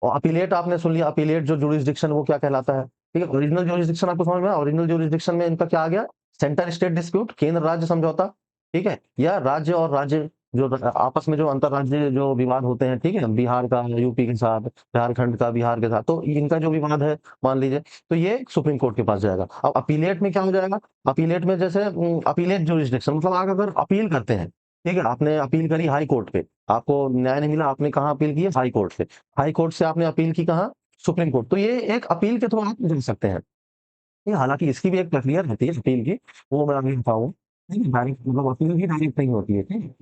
S1: और अपीलेट आपने सुन लिया, अपीलेट जो ज्यूरिसडिक्शन वो क्या कहलाता है, ठीक है? ओरिजिनल ज्यूरिसडिक्शन आपको समझ में आया? ओरिजिनल ज्यूरिसडिक्शन में इनका क्या आ गया? सेंटर स्टेट डिस्प्यूट, केंद्र राज्य समझौता, ठीक है? या राज्य और राज्य जो आपस में जो अंतर्राज्यीय जो विवाद होते हैं, ठीक है? बिहार का यूपी के साथ, झारखंड का बिहार के साथ, तो इनका जो विवाद है मान लीजिए, तो ये सुप्रीम कोर्ट के पास जाएगा। अब अपीलेट में क्या हो जाएगा? अपीलेट में जैसे अपीलेट ज्यूरिसडिक्शन मतलब आप अगर अपील करते हैं, ठीक है? आपने अपील करी हाई कोर्ट पे, आपको न्याय नहीं मिला, आपने कहाँ अपील की है? हाई कोर्ट पे। हाई कोर्ट से आपने अपील की कहाँ? Supreme court. तो ये एक अपील के थ्रू आप जा सकते हैं। नहीं, हालाँकि इसकी भी एक प्रक्रिया रहती है अपील की, वो मैं अभी बताऊँ। नहीं, डायरेक्ट मतलब अपील भी डायरेक्ट नहीं होती है, ठीक है?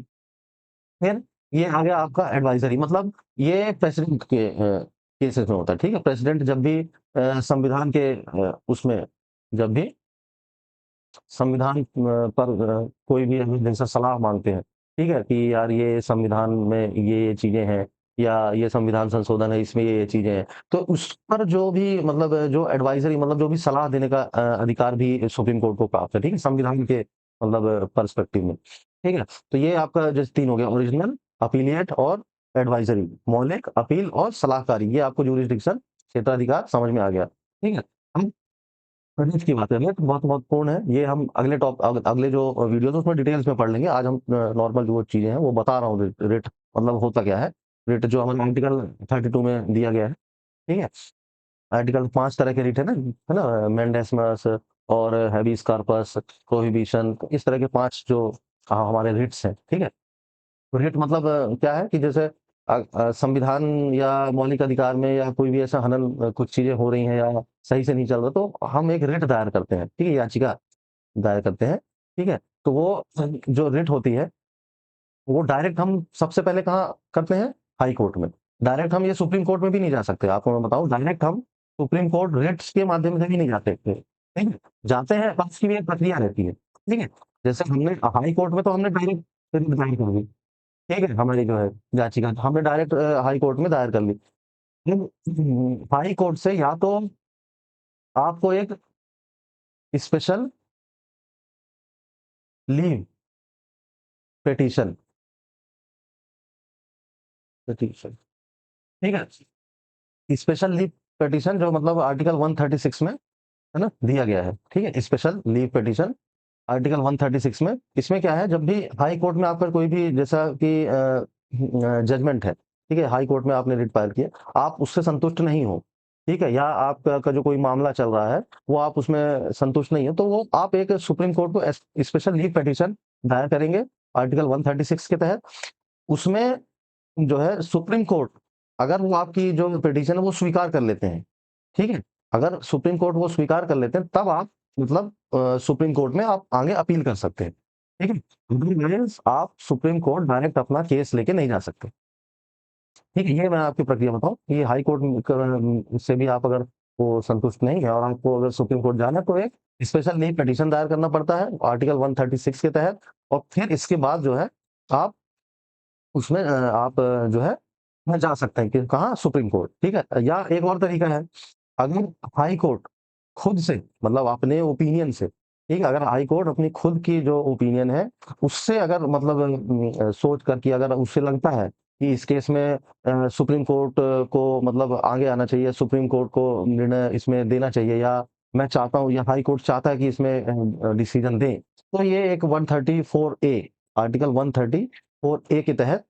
S1: फिर ये आ गया आपका एडवाइज़री मतलब ये प्रेसिडेंट के केसेस में होता है, ठीक है? प्रेसिडेंट जब भी संविधान के उसमें जब भी संविधान पर कोई भी जैसे सलाह माँगते हैं, ठीक है? कि यार ये संविधान में ये चीज़ें हैं या ये संविधान संशोधन है, इसमें ये चीज़ें हैं। तो उस पर जो भी मतलब जो एडवाइज़री मतलब जो भी सलाह देने का अधिकार भी सुप्रीम कोर्ट को प्राप्त है, ठीक है? संविधान के मतलब पर्सपेक्टिव में, ठीक है? तो ये आपका जैसे 3 हो गया, ओरिजिनल, अपीलिएट और एडवाइजरी, मौलिक, अपील और सलाहकारी, ये आपको ज्यूरिसडिक्शन, क्षेत्राधिकार समझ में आ गया, ठीक है? हम रिट की बात करेंगे तो बहुत महत्वपूर्ण है, ये हम अगले जो वीडियोज़ उसमें डिटेल्स में पढ़ लेंगे। आज हम नॉर्मल जो चीज़ें हैं वो बता रहा हूँ, रिट मतलब होता क्या है? रिट जो हमारे आर्टिकल 32 में दिया गया है, ठीक है? आर्टिकल 5 तरह के रिट है ना? मैंडेसमस और हैबीस कॉर्पस, प्रोहिबिशन, इस तरह के 5 जो हमारे रिट्स हैं, ठीक है? तो रिट मतलब क्या है कि जैसे संविधान या मौलिक अधिकार में या कोई भी ऐसा हनन, कुछ चीज़ें हो रही हैं या सही से नहीं चल रहा, तो हम एक रिट दायर करते हैं, ठीक है? याचिका दायर करते हैं, ठीक है? तो वो जो रिट होती है, वो डायरेक्ट हम सबसे पहले कहाँ करते हैं? हाई कोर्ट में। डायरेक्ट हम ये सुप्रीम कोर्ट में भी नहीं जा सकते, आपको मैं बताऊँ, डायरेक्ट हम सुप्रीम कोर्ट रिट्स के माध्यम से भी नहीं जाते थे, ठीक है? जाते हैं, पर उसकी भी एक प्रक्रिया रहती है, ठीक है? जैसे हमने हाई कोर्ट में तो हमने डायरेक्ट रिट दायर कर दी, ठीक है? हमारी जो है याचिका हमने डायरेक्ट हाई कोर्ट में दायर कर ली। हाई कोर्ट से या तो आपको एक स्पेशल लीव पिटीशन पिटीशन ठीक है? स्पेशल लीव पिटीशन जो मतलब आर्टिकल 136 में, है ना, दिया गया है, ठीक है? स्पेशल लीव पिटीशन आर्टिकल 136 में, इसमें क्या है, जब भी हाई कोर्ट में आपका कोई भी जैसा कि जजमेंट है, ठीक है? हाई कोर्ट में आपने रिट फाइल किया, आप उससे संतुष्ट नहीं हो, ठीक है? या आपका का जो कोई मामला चल रहा है, वो आप उसमें संतुष्ट नहीं हो, तो वो आप एक सुप्रीम कोर्ट को स्पेशल लीव पिटीशन दायर करेंगे आर्टिकल 136 के तहत। उसमें जो है सुप्रीम कोर्ट, अगर वो आपकी जो पिटीशन है वो स्वीकार कर लेते हैं, ठीक है? अगर सुप्रीम कोर्ट वो स्वीकार कर लेते हैं, तब आप मतलब सुप्रीम कोर्ट में आप आगे अपील कर सकते हैं, ठीक है? अदरवाइज़ आप सुप्रीम कोर्ट डायरेक्ट अपना केस लेके नहीं जा सकते, ठीक है? ये मैं आपकी प्रक्रिया बताऊँ, ये हाई कोर्ट से भी आप अगर वो संतुष्ट नहीं है और आपको अगर सुप्रीम कोर्ट जाना है, तो एक स्पेशल लीव पिटीशन दायर करना पड़ता है आर्टिकल 136 के तहत, और फिर इसके बाद जो है आप उसमें आप जो है जा सकते हैं कि कहाँ? सुप्रीम कोर्ट, ठीक है? या एक और तरीका है, अगर हाई कोर्ट खुद से मतलब अपने ओपिनियन से, ठीक है? अगर हाई कोर्ट अपनी खुद की जो ओपिनियन है, उससे अगर मतलब सोच कर कि अगर उसे लगता है कि इस केस में सुप्रीम कोर्ट को मतलब आगे आना चाहिए, सुप्रीम कोर्ट को निर्णय इसमें देना चाहिए, या मैं चाहता हूँ या हाई कोर्ट चाहता है कि इसमें डिसीजन दें, तो ये एक 134 ए, आर्टिकल 134 ए के तहत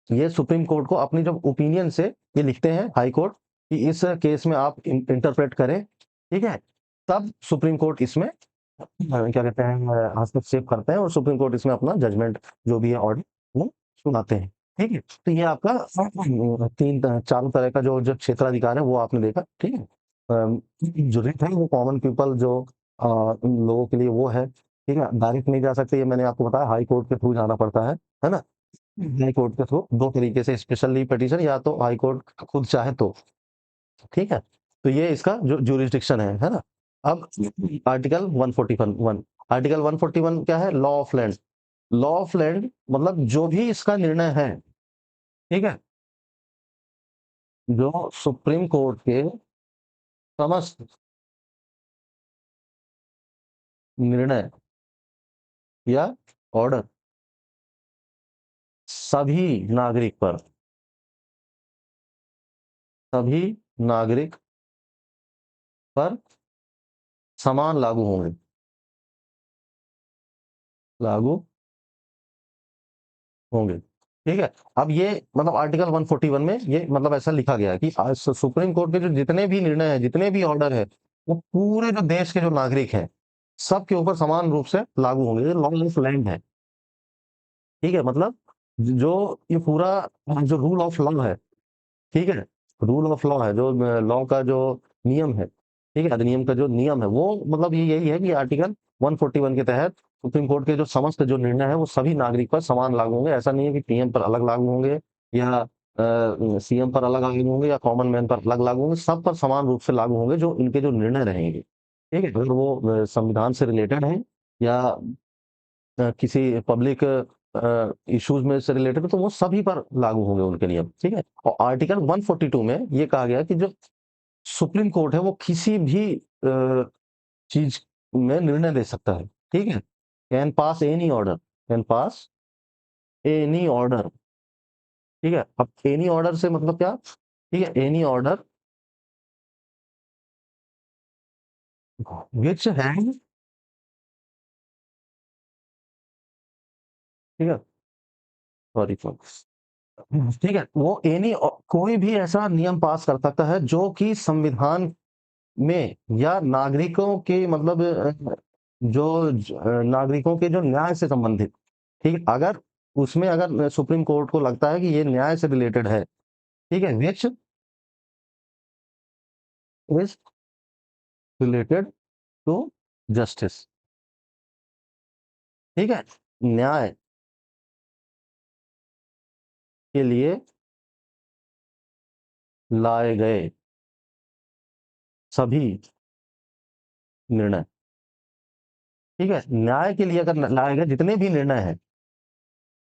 S1: ये सुप्रीम कोर्ट को अपनी जो ओपिनियन से ये लिखते हैं हाई कोर्ट कि इस केस में आप इंटरप्रेट करें, ठीक है? तब सुप्रीम कोर्ट इसमें क्या कहते हैं, हस्तक्षेप करते हैं और सुप्रीम कोर्ट इसमें अपना जजमेंट जो भी है ऑर्डर वो सुनाते हैं, ठीक है? तो ये आपका 4 तरह का जो जो क्षेत्राधिकार है वो आपने देखा, ठीक है? जो रिट है वो कॉमन पीपल जो लोगों के लिए वो है, ठीक है? डायरेक्ट नहीं जा सकते, ये मैंने आपको बताया, हाई कोर्ट के थ्रू जाना पड़ता है ना? हाई कोर्ट के थ्रू 2 तरीके से, स्पेशल लीव पिटीशन या तो हाई कोर्ट खुद चाहे तो, ठीक है? तो ये इसका जो ज्यूरिसडिक्शन है ना? अब आर्टिकल 141 आर्टिकल 141 क्या है? Law of land. Law of land मतलब जो भी इसका निर्णय है, ठीक है? जो सुप्रीम कोर्ट के समस्त निर्णय या ऑर्डर सभी नागरिक पर सभी नागरिक पर समान लागू होंगे। लागू होंगे, ठीक है? अब ये मतलब आर्टिकल 141 में ये मतलब ऐसा लिखा गया है कि सुप्रीम कोर्ट के जो जितने भी निर्णय हैं, जितने भी ऑर्डर है, वो पूरे जो देश के जो नागरिक हैं, सबके ऊपर समान रूप से लागू होंगे। ये लॉ ऑफ लैंड है, ठीक है? मतलब जो ये पूरा जो रूल ऑफ लॉ है, ठीक है? रूल ऑफ लॉ है, जो लॉ का जो नियम है, ठीक है? अधिनियम का जो नियम है, वो मतलब ये यही है कि आर्टिकल 141 के तहत सुप्रीम कोर्ट के जो समस्त जो निर्णय है, वो सभी नागरिक पर समान लागू होंगे। ऐसा नहीं है कि पीएम पर अलग लागू होंगे या सीएम पर अलग लागू होंगे या कॉमन मैन पर अलग लागू होंगे, सब पर समान रूप से लागू होंगे जो इनके जो निर्णय रहेंगे, ठीक है? अगर वो संविधान से रिलेटेड हैं या किसी पब्लिक इश्यूज में से रिलेटेड है, तो वो सभी पर लागू होंगे उनके नियम, ठीक है? और आर्टिकल 142 में ये कहा गया कि जो सुप्रीम कोर्ट है वो किसी भी चीज में निर्णय दे सकता है, ठीक है, can pass any order, can pass any order, ठीक है। अब एनी ऑर्डर से मतलब क्या, ठीक है, एनी ऑर्डर विच हैज, ठीक है, सॉरी ठीक है, वो एनी कोई भी ऐसा नियम पास कर सकता है जो कि संविधान में या नागरिकों के मतलब नागरिकों के जो न्याय से संबंधित, ठीक है, अगर उसमें अगर सुप्रीम कोर्ट को लगता है कि ये न्याय से रिलेटेड है, ठीक है, which is related to justice, ठीक है, न्याय के लिए लाए गए सभी निर्णय, ठीक है, न्याय के लिए अगर लाए गए जितने भी निर्णय हैं,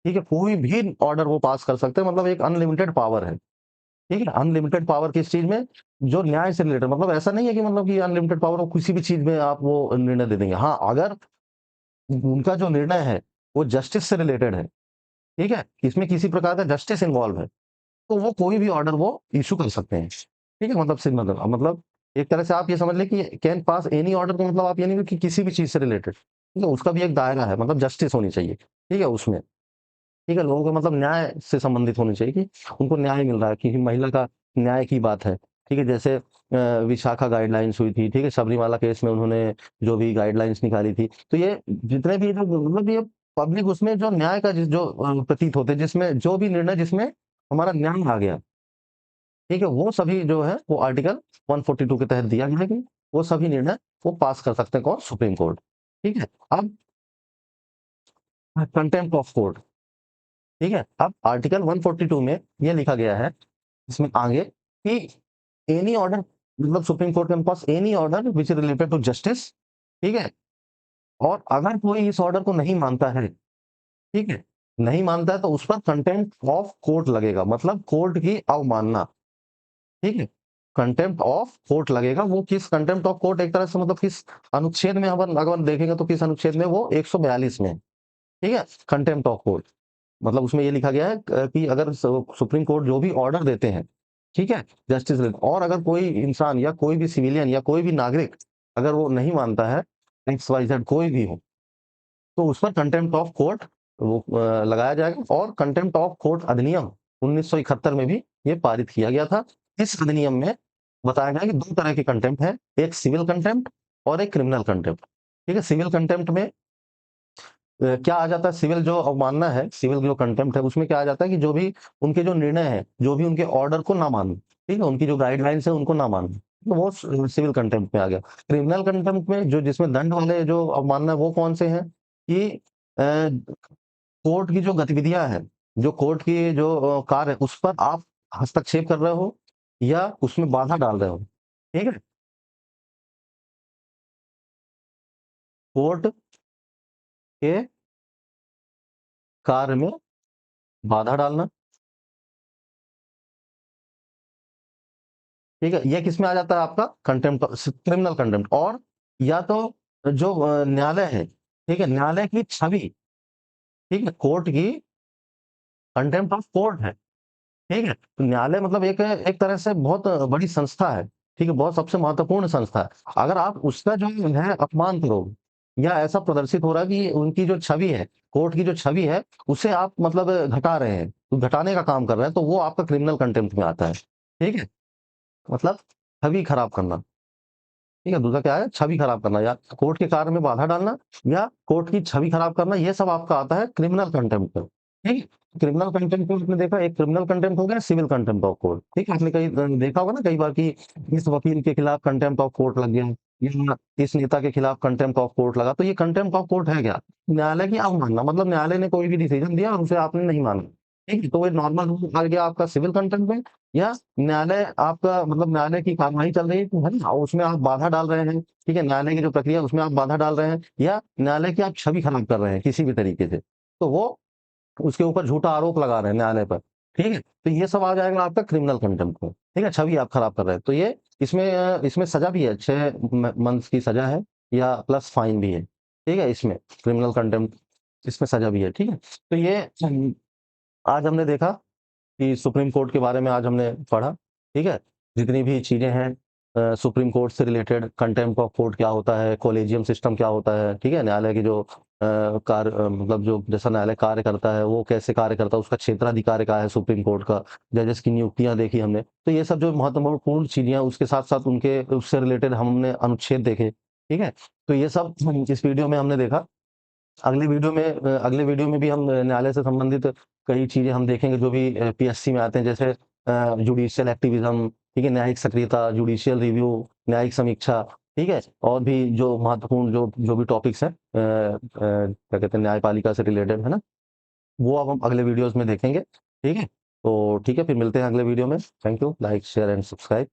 S1: ठीक है, कोई भी ऑर्डर वो पास कर सकते हैं, मतलब एक अनलिमिटेड पावर है, ठीक है, अनलिमिटेड पावर किस चीज में, जो न्याय से रिलेटेड, मतलब ऐसा नहीं है कि मतलब कि अनलिमिटेड पावर वो किसी भी चीज में आप वो निर्णय दे देंगे, हाँ अगर उनका जो निर्णय है वो जस्टिस से रिलेटेड है, ठीक है, इसमें किसी प्रकार का जस्टिस इन्वॉल्व है, तो वो कोई भी ऑर्डर वो इशू कर सकते हैं, ठीक है, मतलब सिर्फ मतलब एक तरह से आप ये समझ लें कि कैन पास एनी ऑर्डर का मतलब आप ये नहीं कि किसी भी चीज से रिलेटेड, ठीक है, उसका भी एक दायरा है, मतलब जस्टिस होनी चाहिए, ठीक है, उसमें, ठीक है, लोगों को मतलब न्याय से संबंधित होनी चाहिए कि उनको न्याय मिल रहा है, कि महिला का न्याय की बात है, ठीक है, जैसे विशाखा गाइडलाइंस हुई थी, ठीक है, सबरीमाला केस में उन्होंने जो भी गाइडलाइंस निकाली थी, तो ये जितने भी जो मतलब ये पब्लिक उसमें जो न्याय का जो प्रतीत होते हैं, जिसमें जो भी निर्णय जिसमें हमारा न्याय आ गया, ठीक है, वो सभी जो है वो आर्टिकल 142 के तहत दिया गया है कि वो सभी निर्णय वो पास कर सकते हैं, कौन, सुप्रीम कोर्ट, ठीक है। अब कंटेम्प्ट ऑफ कोर्ट, ठीक है, अब आर्टिकल 142 में ये लिखा गया है इसमें आगे कि एनी ऑर्डर, मतलब सुप्रीम कोर्ट के पास any order which is related to justice, ठीक है, और अगर कोई इस ऑर्डर को नहीं मानता है, ठीक है, नहीं मानता है तो उस पर कंटेम्प्ट ऑफ कोर्ट लगेगा, मतलब कोर्ट की अवमानना, ठीक है, कंटेम्प्ट ऑफ कोर्ट लगेगा, वो किस कंटेम्प्ट ऑफ कोर्ट, एक तरह से मतलब किस अनुच्छेद में अगर देखेंगे तो किस अनुच्छेद में, वो 142 में, ठीक है, कंटेम्प्ट ऑफ कोर्ट, मतलब उसमें ये लिखा गया है कि अगर सुप्रीम कोर्ट जो भी ऑर्डर देते हैं, ठीक है, जस्टिस, और अगर कोई इंसान या कोई भी सिविलियन या कोई भी नागरिक अगर वो नहीं मानता है, एक्स वाई जेड कोई भी हो, तो उस पर कंटेम्प्ट ऑफ कोर्ट वो लगाया जाएगा, और कंटेम्प्ट ऑफ कोर्ट अधिनियम 1971 में भी ये पारित किया गया था। इस अधिनियम में बताया गया कि दो तरह के कंटेम्प्ट है, एक सिविल कंटेम्प्ट और एक क्रिमिनल कंटेम्प्ट, ठीक है, सिविल कंटेम्प्ट में क्या आ जाता है, सिविल जो अवमानना है, सिविल जो कंटेम्प्ट है, उसमें क्या आ जाता है कि जो भी उनके जो निर्णय है, जो भी उनके ऑर्डर को ना मानना, ठीक है, उनकी जो गाइडलाइंस है उनको ना मानना, तो वो सिविल कंटेम्प्ट में आ गया। क्रिमिनल कंटेम्प्ट में जो जिसमें दंड वाले जो अवमानना है वो कौन से हैं कि कोर्ट की जो गतिविधियां है, जो कोर्ट की जो कार्य है उस पर आप हस्तक्षेप कर रहे हो या उसमें बाधा डाल रहे हो, ठीक है, कोर्ट के कार्य में बाधा डालना, ठीक है, ये किसमें आ जाता है आपका कंटेम्प्ट, क्रिमिनल कंटेम्प्ट, और या तो जो न्यायालय है, ठीक है, न्यायालय की छवि, ठीक है, कोर्ट की कंटेम्प्ट ऑफ कोर्ट है, ठीक है, तो न्यायालय मतलब एक एक तरह से बहुत बड़ी संस्था है, ठीक है, बहुत सबसे महत्वपूर्ण संस्था है, अगर आप उसका जो है अपमान करोगे या ऐसा प्रदर्शित हो रहा है कि उनकी जो छवि है, कोर्ट की जो छवि है, उसे आप मतलब घटा रहे हैं, तो घटाने का काम कर रहे हैं, तो वो आपका क्रिमिनल कंटेम्प्ट में आता है, ठीक है, मतलब छवि खराब करना, ठीक है, दूसरा क्या है, छवि खराब करना या कोर्ट के कार्य में बाधा डालना या कोर्ट की छवि खराब करना, ये सब आपका आता है क्रिमिनल कंटेम्प्ट में, ठीक है, क्रिमिनल कंटेम्प्ट में आपने देखा एक क्रिमिनल कंटेम्प्ट हो गया, सिविल कंटेम्प्ट ऑफ कोर्ट, ठीक है, आपने कहीं देखा होगा ना कई बार कि इस वकील के खिलाफ कंटेम्प्ट ऑफ कोर्ट लग गया या इस नेता के खिलाफ कंटेम्प्ट ऑफ कोर्ट लगा, तो ये कंटेम्प्ट ऑफ कोर्ट है क्या, न्यायालय की अवमानना, मतलब न्यायालय ने कोई भी डिसीजन दिया और उसे आपने नहीं माना, ठीक है, तो ये नॉर्मल आ गया आपका सिविल कंटेम्प्ट में, या न्यायालय आपका मतलब न्यायालय की कार्यवाही चल रही है तो है ना, और उसमें आप बाधा डाल रहे हैं, ठीक है, न्यायालय की जो प्रक्रिया है उसमें आप बाधा डाल रहे हैं या न्यायालय की आप छवि खराब कर रहे हैं किसी भी तरीके से, तो वो उसके ऊपर झूठा आरोप लगा रहे हैं न्यायालय पर, ठीक है, तो ये सब आ जाएगा आपका क्रिमिनल कंटेम्प्ट में, ठीक है, छवि आप खराब कर रहे हैं, तो ये इसमें इसमें सजा भी है, 6 मंथ्स की सजा है या प्लस फाइन भी है, ठीक है? इसमें क्रिमिनल कंटेम्प्ट इसमें सज़ा भी है, ठीक है? तो ये आज हमने देखा कि सुप्रीम कोर्ट के बारे में आज हमने पढ़ा, ठीक है? जितनी भी चीज़ें हैं सुप्रीम कोर्ट से रिलेटेड कंटेम्प्ट ऑफ कोर्ट क्या होता है, कॉलेजियम सिस्टम क्या होता है, ठीक है? न्यायालय की जो मतलब जो जैसा न्यायालय कार्य करता है, वो कैसे कार्य करता है, उसका क्षेत्राधिकार क्या है सुप्रीम कोर्ट का, जजेस की नियुक्तियाँ देखी हमने। तो ये सब जो महत्वपूर्ण चीज़ें हैं, उसके साथ-साथ उनके उससे रिलेटेड हमने अनुच्छेद देखे, ठीक है? तो ये सब इस वीडियो में हमने देखा। अगले वीडियो में भी हम न्यायालय से संबंधित कई चीज़ें हम देखेंगे जो भी पीएससी में आते हैं, जैसे जुडिशियल एक्टिविज़्म, ठीक है? न्यायिक सक्रियता, जुडिशियल रिव्यू, न्यायिक समीक्षा, ठीक है? और भी जो महत्वपूर्ण जो भी टॉपिक्स हैं क्या कहते हैं न्यायपालिका से रिलेटेड, है ना? वो अब हम अगले वीडियोज़ में देखेंगे, ठीक है? तो ठीक है, फिर मिलते हैं अगले वीडियो में। Thank you, like, share and subscribe.